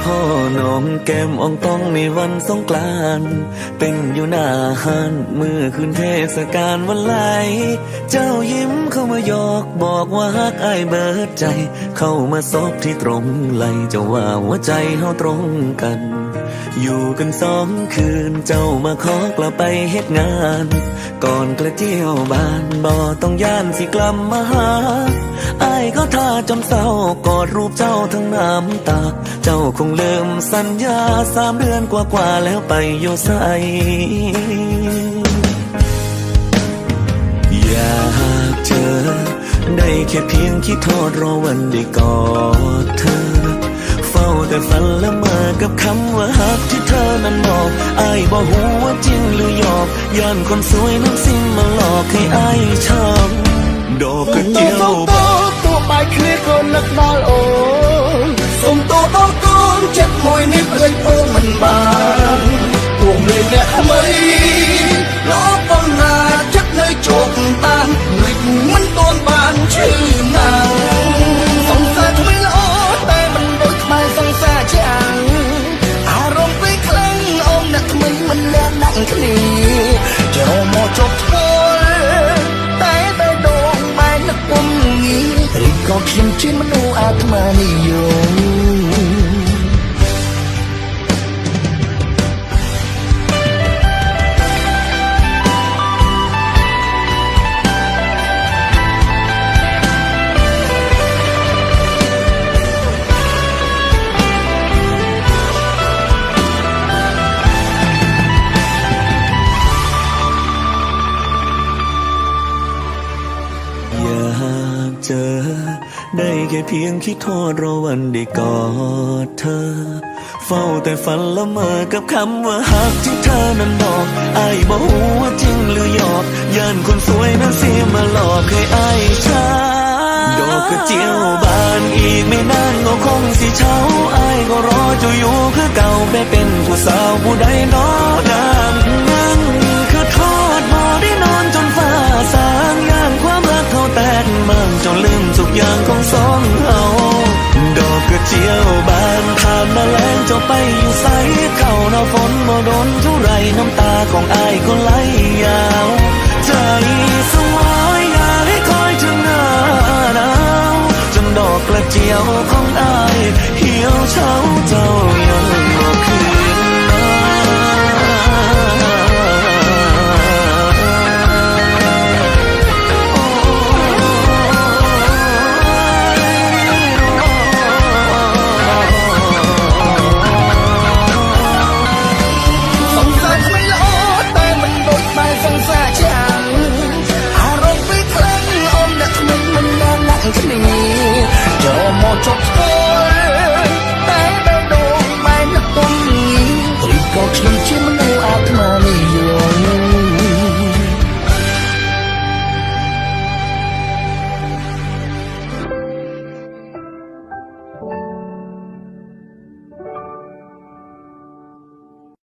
พ่อน้องแก้มอ่องต้องในวันสงกรานต์เป็นอยู่หน้าห้านเมื่อคืนเทศกาลวันไหลเจ้ายิ้มเข้ามาหยอกบอกว่าฮักอ้ายเบิดใจเข้ามาซบที่ตรงไหลเจ้าว่าหัวใจเฮาตรงกันอยู่กัน2 คืนเจ้ามาขอกลับไปเฮ็ดงานก่อนกระเจียวบ้านบ่ต้องย่านสิกลับมาหาอ้ายก็ท่าจนเศร้ากอดรูปเจ้าทั้งน้ำตาเจ้าคงลืมสัญญา3 เดือนกว่าแล้วไปอยู่ไสอยากเจอได้แค่เพียงคิดทอดรอวันได้กอดเธอเฝ้าแต่ฝันละเมอกับคำว่าฮักที่เธอนั้นบอกอ้ายบ่ฮู้ว่าจริงหรือหยอกย้อนคนสวยนั้นสิ้นมาหลอกให้อ้ายช้ำดอกกระเจียวตัวไปเคลียร์คนนักดอลโอส่งตัวต้องก้อนเจ็บมวยนิดเลยโอ้มันบางตัวเมย์เนี่ยไม่ล้อป้องนาจักเลยโจกตานหลิกมันโดนบานชื่อนางสงสารไม่ล้อแต่มันโดยไม่สงสารจังอารมณ์ไปคลั่งอมนักมันแรงนักคลีจะรอมอจบทนแต่โดนไม่นักปุ่มงี้รีบก็คิมชิมนูอาตมานิยมเจอได้แค่เพียงคิดทอดรอวันได้กอดเธอเฝ้าแต่ฝันละเมอกับคำว่าฮักที่เธอนั้นบอกอ้ายบ่ฮู้ว่าจริงหรือหยอกย่านคนสวยนั้นเสียมาหลอกให้อ้ายช้าดอกกระเจียวบานอีกไม่นานก็คงสิเช้าอ้ายก็รอเจ้าอยู่คือเก่าไปเป็นผู้สาวผู้ใดน้อนานนั่นคือทอดบ่ได้นอนจนฟ้าสางย่านความรักเขาแตกมันจนลืมทุกอย่างของสองเฮาดอกกระเจียวบานผ่านมาแล้งเจ้าไปอยู่ไสเข้าหน้าฝนบ่โดนเท่าไรน้ำตาของอ้ายก็ไหลยาวใจสลายอยากให้คอยถึงหน้าหนาวจนดอกกระเจียวของอ้ายเหี่ยวเฉาเจ้า